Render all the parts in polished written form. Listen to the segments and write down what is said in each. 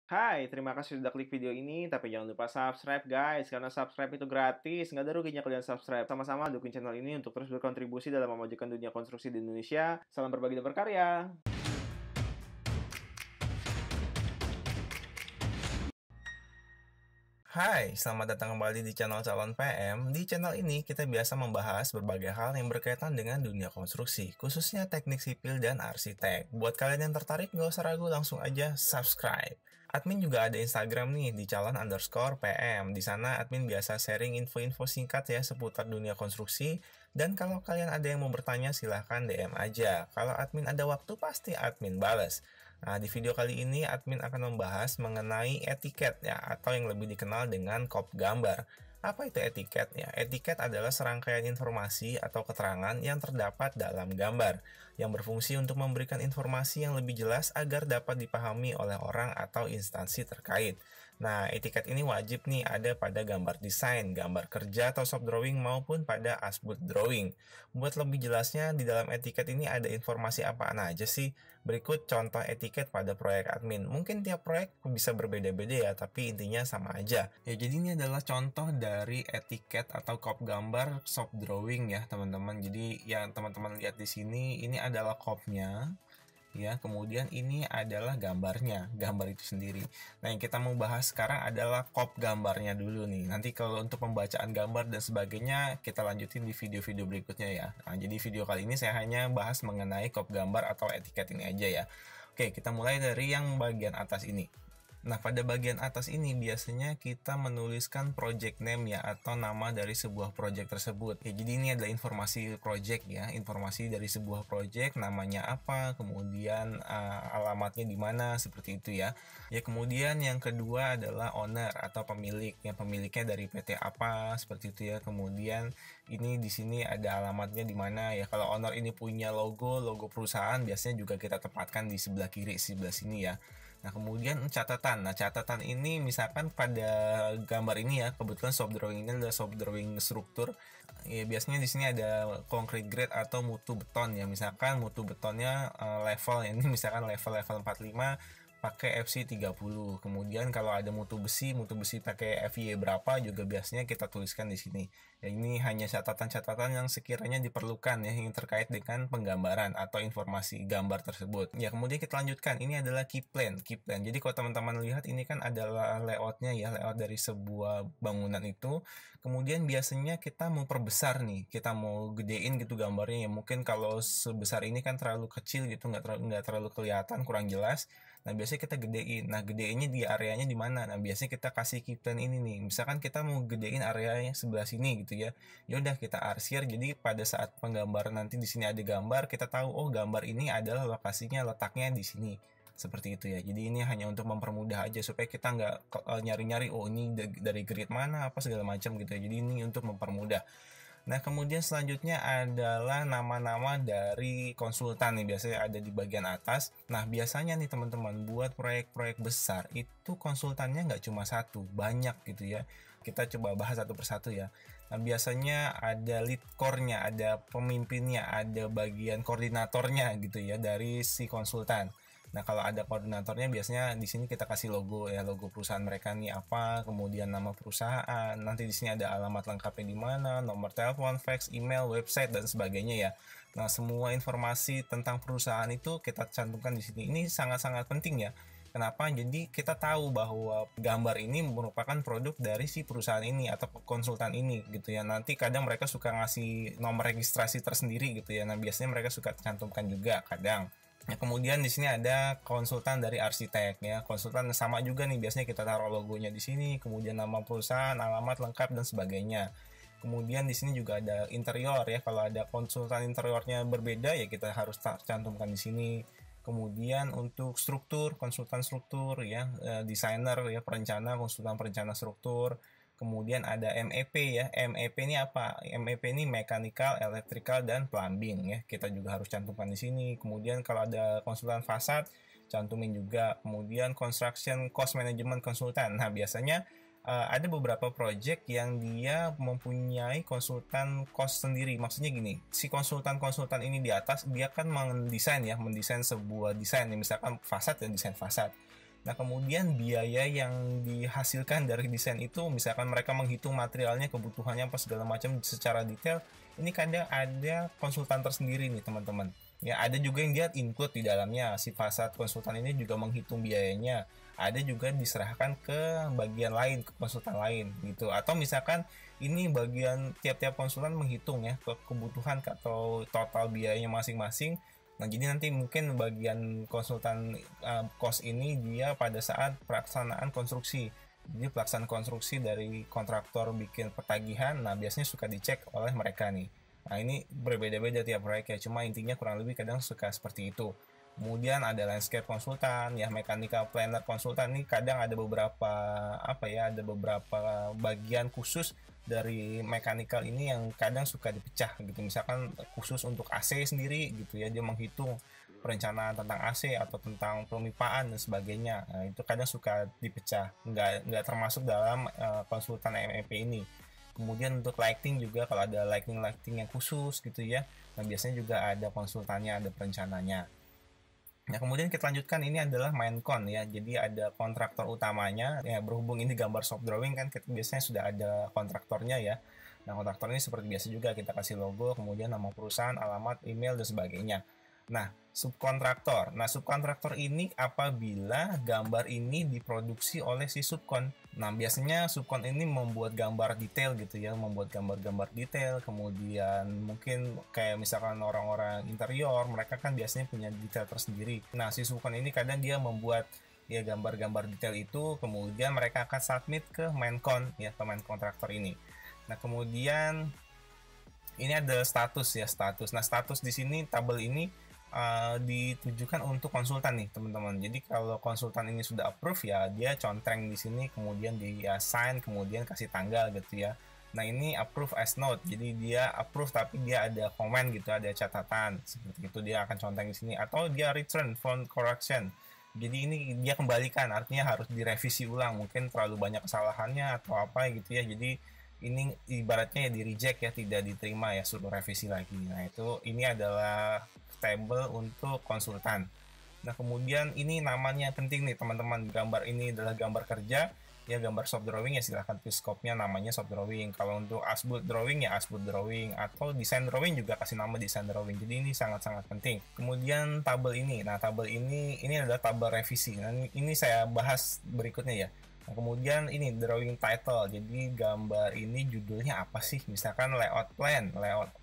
Hai, terima kasih sudah klik video ini, tapi jangan lupa subscribe guys, karena subscribe itu gratis, nggak ada ruginya kalian subscribe. Sama-sama dukung channel ini untuk terus berkontribusi dalam memajukan dunia konstruksi di Indonesia. Salam berbagi dan berkarya. Hai, selamat datang kembali di channel Calon PM. Di channel ini kita biasa membahas berbagai hal yang berkaitan dengan dunia konstruksi, khususnya teknik sipil dan arsitek. Buat kalian yang tertarik, nggak usah ragu, langsung aja subscribe. Admin juga ada Instagram nih, di calon_PM. Di sana admin biasa sharing info-info singkat ya seputar dunia konstruksi. Dan kalau kalian ada yang mau bertanya, silahkan DM aja. Kalau admin ada waktu, pasti admin bales. Nah, di video kali ini admin akan membahas mengenai etiket ya, atau yang lebih dikenal dengan kop gambar. Apa itu etiket ya? Etiket adalah serangkaian informasi atau keterangan yang terdapat dalam gambar, yang berfungsi untuk memberikan informasi yang lebih jelas agar dapat dipahami oleh orang atau instansi terkait. Nah, etiket ini wajib nih ada pada gambar desain, gambar kerja atau shop drawing maupun pada asbut drawing. Buat lebih jelasnya, di dalam etiket ini ada informasi apaan aja sih? Berikut contoh etiket pada proyek admin. Mungkin tiap proyek bisa berbeda-beda ya, tapi intinya sama aja. Ya, jadi ini adalah contoh dari etiket atau kop gambar shop drawing ya, teman-teman. Jadi yang teman-teman lihat di sini, ini adalah kopnya. Ya, kemudian ini adalah gambarnya, gambar itu sendiri. Nah, yang kita mau bahas sekarang adalah kop gambarnya dulu nih. Nanti kalau untuk pembacaan gambar dan sebagainya, kita lanjutin di video-video berikutnya ya. Nah, jadi video kali ini saya hanya bahas mengenai kop gambar atau etiket ini aja ya. Oke, kita mulai dari yang bagian atas ini. Nah, pada bagian atas ini biasanya kita menuliskan project name ya, atau nama dari sebuah project tersebut. Ya, jadi ini adalah informasi project ya, informasi dari sebuah project, namanya apa, kemudian alamatnya di mana, seperti itu ya. Ya, kemudian yang kedua adalah owner atau pemilik, ya pemiliknya dari PT apa, seperti itu ya. Kemudian ini di sini ada alamatnya di mana ya. Kalau owner ini punya logo perusahaan, biasanya juga kita tempatkan di sebelah kiri, sebelah sini ya. Nah, kemudian catatan. Nah, catatan ini misalkan pada gambar ini ya, kebetulan shop drawing ini adalah shop drawing struktur. Ya, biasanya di sini ada concrete grade atau mutu beton ya. Misalkan mutu betonnya level ya, ini misalkan level 45 pakai FC 30. Kemudian kalau ada mutu besi pakai FY berapa juga biasanya kita tuliskan di sini. Ya, ini hanya catatan-catatan yang sekiranya diperlukan ya, yang terkait dengan penggambaran atau informasi gambar tersebut. Ya, kemudian kita lanjutkan. Ini adalah key plan. Jadi kalau teman-teman lihat ini kan adalah layoutnya ya, layout dari sebuah bangunan itu. Kemudian biasanya kita mau perbesar nih, kita mau gedein gitu gambarnya ya. Mungkin kalau sebesar ini kan terlalu kecil gitu, nggak terlalu kelihatan, kurang jelas. Nah, biasanya kita gedein. Nah, gedeinnya di areanya di mana? Nah, biasanya kita kasih key plan ini nih. Misalkan kita mau gedein areanya sebelah sini gitu ya. Ya udah kita arsir. Jadi pada saat penggambaran nanti di sini ada gambar, kita tahu oh gambar ini adalah lokasinya, letaknya di sini. Seperti itu ya. Jadi ini hanya untuk mempermudah aja supaya kita nggak nyari-nyari oh ini dari grid mana apa segala macam gitu ya. Jadi ini untuk mempermudah. Nah, kemudian selanjutnya adalah nama-nama dari konsultan nih, biasanya ada di bagian atas. Nah, biasanya nih teman-teman, buat proyek-proyek besar itu konsultannya nggak cuma satu, banyak gitu ya. Kita coba bahas satu persatu ya. Nah, biasanya ada lead core-nya, ada pemimpinnya, ada bagian koordinatornya gitu ya dari si konsultan. Nah, kalau ada koordinatornya biasanya di sini kita kasih logo ya, logo perusahaan mereka nih apa, kemudian nama perusahaan, nanti di sini ada alamat lengkapnya di mana, nomor telepon, fax, email, website dan sebagainya ya. Nah, semua informasi tentang perusahaan itu kita cantumkan di sini. Ini sangat-sangat penting ya. Kenapa? Jadi kita tahu bahwa gambar ini merupakan produk dari si perusahaan ini atau konsultan ini gitu ya. Nanti kadang mereka suka ngasih nomor registrasi tersendiri gitu ya. Nah, biasanya mereka suka cantumkan juga kadang. Ya, kemudian di sini ada konsultan dari arsitek ya. Konsultan sama juga nih, biasanya kita taruh logonya di sini, kemudian nama perusahaan, alamat lengkap dan sebagainya. Kemudian di sini juga ada interior ya. Kalau ada konsultan interiornya berbeda ya kita harus cantumkan di sini. Kemudian untuk struktur, konsultan struktur ya, desainer ya, perencana, konsultan perencana struktur. Kemudian ada MEP ya. MEP ini apa? MEP ini mechanical, electrical, dan plumbing ya. Kita juga harus cantumkan di sini. Kemudian kalau ada konsultan fasad, cantumin juga. Kemudian construction cost management konsultan. Nah, biasanya ada beberapa project yang dia mempunyai konsultan cost sendiri. Maksudnya gini, si konsultan-konsultan ini di atas dia kan mendesain sebuah desain, misalkan fasad ya, desain fasad. Nah, kemudian biaya yang dihasilkan dari desain itu, misalkan mereka menghitung materialnya, kebutuhannya apa segala macam secara detail, ini kadang ada konsultan tersendiri nih teman-teman. Ya, ada juga yang dia include di dalamnya. Si fasad konsultan ini juga menghitung biayanya. Ada juga diserahkan ke bagian lain, ke konsultan lain gitu. Atau misalkan ini bagian tiap-tiap konsultan menghitung ya kebutuhan atau total biayanya masing-masing. Nah, jadi nanti mungkin bagian konsultan cost ini dia pada saat pelaksanaan konstruksi. Jadi pelaksanaan konstruksi dari kontraktor bikin petagihan, nah biasanya suka dicek oleh mereka nih. Nah, ini berbeda-beda tiap proyek ya, cuma intinya kurang lebih kadang suka seperti itu. Kemudian ada landscape konsultan, ya mechanical planner konsultan, ini kadang ada beberapa ada beberapa bagian khusus dari mechanical ini yang kadang suka dipecah gitu. Misalkan khusus untuk AC sendiri gitu ya, dia menghitung perencanaan tentang AC atau tentang pemipaan dan sebagainya. Nah, itu kadang suka dipecah, nggak termasuk dalam konsultan MEP ini. Kemudian untuk lighting juga, kalau ada lighting yang khusus gitu ya, nah biasanya juga ada konsultannya, ada perencananya. Nah, kemudian kita lanjutkan, ini adalah main con ya. Jadi ada kontraktor utamanya. Ya, berhubung ini gambar soft drawing kan, kita biasanya sudah ada kontraktornya ya. Nah, kontraktor ini seperti biasa juga kita kasih logo, kemudian nama perusahaan, alamat, email, dan sebagainya. Nah, subkontraktor. Nah, subkontraktor ini apabila gambar ini diproduksi oleh si subkon. Nah, biasanya subkon ini membuat gambar detail gitu ya, membuat gambar-gambar detail, kemudian mungkin kayak misalkan orang-orang interior, mereka kan biasanya punya detail tersendiri. Nah, si subkon ini kadang dia membuat ya gambar-gambar detail itu, kemudian mereka akan submit ke main con ya, ke main kontraktor ini. Nah, kemudian ini ada status ya, status. Nah, status di sini tabel ini ditujukan untuk konsultan nih teman-teman. Jadi kalau konsultan ini sudah approve ya dia contreng di sini, kemudian dia sign, kemudian kasih tanggal gitu ya. Nah, ini approve as note, jadi dia approve tapi dia ada komen gitu, ada catatan seperti itu, dia akan contreng di sini. Atau dia return for correction, jadi ini dia kembalikan, artinya harus direvisi ulang, mungkin terlalu banyak kesalahannya atau apa gitu ya. Jadi ini ibaratnya ya di reject ya, tidak diterima ya, suruh revisi lagi. Nah, itu ini adalah table untuk konsultan. Nah, kemudian ini namanya penting nih teman-teman. Gambar ini adalah gambar kerja ya, gambar soft drawing ya, silahkan tulis scope-nya namanya soft drawing. Kalau untuk as-built drawing ya as-built drawing, atau design drawing juga kasih nama design drawing. Jadi ini sangat-sangat penting. Kemudian tabel ini. Nah, tabel ini adalah tabel revisi. Nah, ini saya bahas berikutnya ya. Nah, kemudian ini drawing title. Jadi gambar ini judulnya apa sih? Misalkan layout plan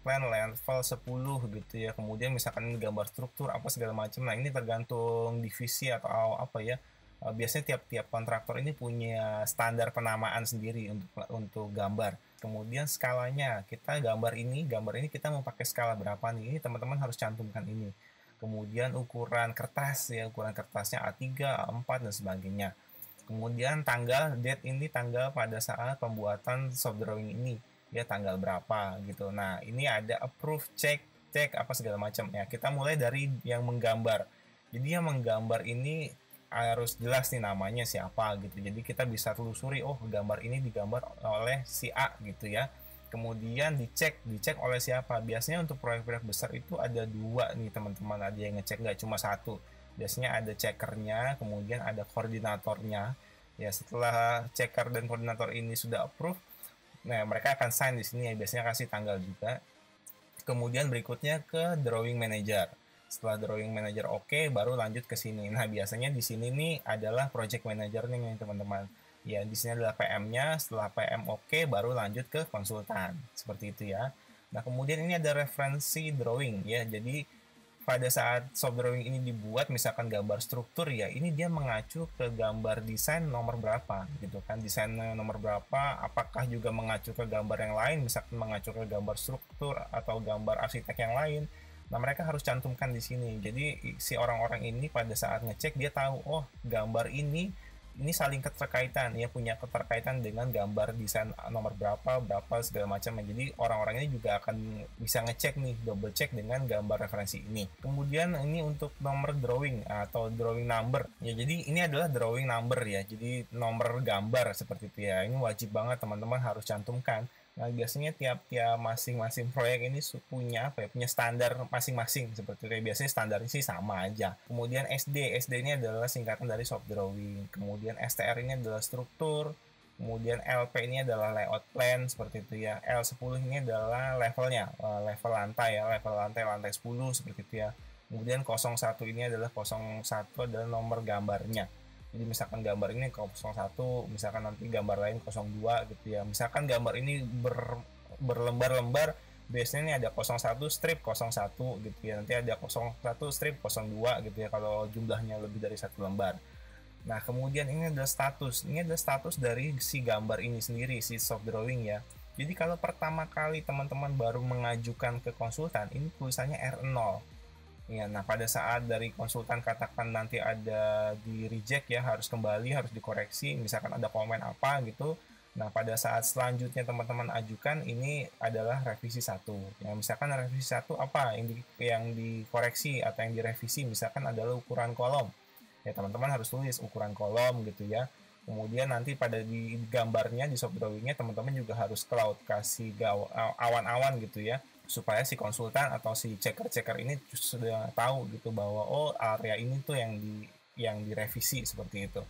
level 10 gitu ya. Kemudian misalkan ini gambar struktur apa segala macam. Nah, ini tergantung divisi atau apa ya. Biasanya tiap-tiap kontraktor ini punya standar penamaan sendiri untuk gambar. Kemudian skalanya, gambar ini kita mau pakai skala berapa nih? Ini teman-teman harus cantumkan ini. Kemudian ukuran kertas ya, ukuran kertasnya A3, A4 dan sebagainya. Kemudian tanggal, date ini tanggal pada saat pembuatan soft drawing ini ya, tanggal berapa gitu. Nah, ini ada approve, check apa segala macam ya. Kita mulai dari yang menggambar. Jadi yang menggambar ini harus jelas nih namanya siapa gitu. Jadi kita bisa telusuri, oh gambar ini digambar oleh si A gitu ya. Kemudian dicek oleh siapa. Biasanya untuk proyek-proyek besar itu ada 2 nih teman-teman, ada yang ngecek, nggak cuma 1. Biasanya ada checkernya, kemudian ada koordinatornya. Ya, setelah checker dan koordinator ini sudah approve, nah mereka akan sign di sini ya, biasanya kasih tanggal juga. Kemudian berikutnya ke drawing manager. Setelah drawing manager oke, baru lanjut ke sini. Nah, biasanya di sini nih adalah project manager nih teman-teman. Ya, di sini adalah PM-nya. Setelah PM oke, baru lanjut ke konsultan. Seperti itu ya. Nah, kemudian ini ada referensi drawing ya. Jadi pada saat soft drawing ini dibuat, misalkan gambar struktur ya, ini dia mengacu ke gambar desain nomor berapa gitu kan, desain nomor berapa, apakah juga mengacu ke gambar yang lain, misalkan mengacu ke gambar struktur atau gambar arsitek yang lain. Nah, mereka harus cantumkan di sini. Jadi si orang-orang ini pada saat ngecek dia tahu, oh gambar ini saling keterkaitan ya, punya keterkaitan dengan gambar desain nomor berapa segala macam. Jadi orang-orang ini juga akan bisa ngecek nih, double check dengan gambar referensi ini. Kemudian ini untuk nomor drawing atau drawing number ya, jadi ini adalah drawing number ya, jadi nomor gambar seperti itu ya. Ini wajib banget teman-teman harus cantumkan. Nah, biasanya tiap-tiap masing-masing proyek ini punya apa ya? Punya standar masing-masing seperti itu. Biasanya standarnya sih sama aja. Kemudian SD ini adalah singkatan dari soft drawing. Kemudian STR ini adalah struktur. Kemudian LP ini adalah layout plan seperti itu ya. L10 ini adalah levelnya, level lantai ya, level lantai 10 seperti itu ya. Kemudian 01 ini adalah 01 adalah nomor gambarnya. Jadi misalkan gambar ini 01, misalkan nanti gambar lain 02 gitu ya. Misalkan gambar ini berlembar-lembar, biasanya ini ada 01 strip 01 gitu ya. Nanti ada 01 strip 02 gitu ya kalau jumlahnya lebih dari satu lembar. Nah, kemudian ini adalah status. Ini adalah status dari si gambar ini sendiri, si soft drawing ya. Jadi kalau pertama kali teman-teman baru mengajukan ke konsultan, ini tulisannya R0. Ya, nah pada saat dari konsultan katakan nanti ada di reject ya, harus kembali, harus dikoreksi, misalkan ada komen apa gitu. Nah, pada saat selanjutnya teman-teman ajukan, ini adalah revisi 1. Ya, misalkan revisi 1 apa yang dikoreksi atau yang direvisi, misalkan adalah ukuran kolom. Ya, teman-teman harus tulis ukuran kolom gitu ya. Kemudian nanti pada di gambarnya, di soft drawingnya, teman-teman juga harus cloud, kasih awan-awan gitu ya, supaya si konsultan atau si checker ini sudah tahu gitu bahwa oh area ini tuh yang direvisi seperti itu.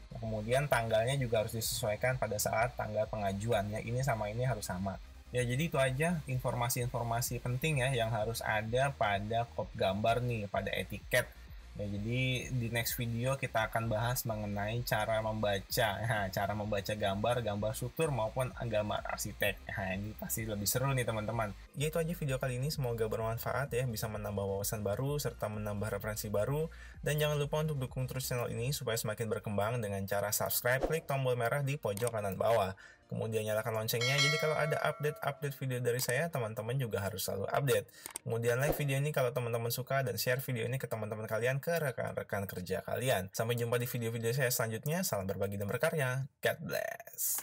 Nah, kemudian tanggalnya juga harus disesuaikan pada saat tanggal pengajuan ya, ini sama ini harus sama. Ya, jadi itu aja informasi-informasi penting ya yang harus ada pada kop gambar nih, pada etiket. Ya, jadi di next video kita akan bahas mengenai cara membaca gambar struktur maupun gambar arsitek. Nah, ini pasti lebih seru nih teman-teman. Ya, itu aja video kali ini, semoga bermanfaat ya, bisa menambah wawasan baru serta menambah referensi baru. Dan jangan lupa untuk dukung terus channel ini supaya semakin berkembang dengan cara subscribe, klik tombol merah di pojok kanan bawah. Kemudian nyalakan loncengnya, jadi kalau ada update video dari saya, teman-teman juga harus selalu update. Kemudian like video ini kalau teman-teman suka dan share video ini ke teman-teman kalian, ke rekan-rekan kerja kalian. Sampai jumpa di video-video saya selanjutnya. Salam berbagi dan berkarya. God bless.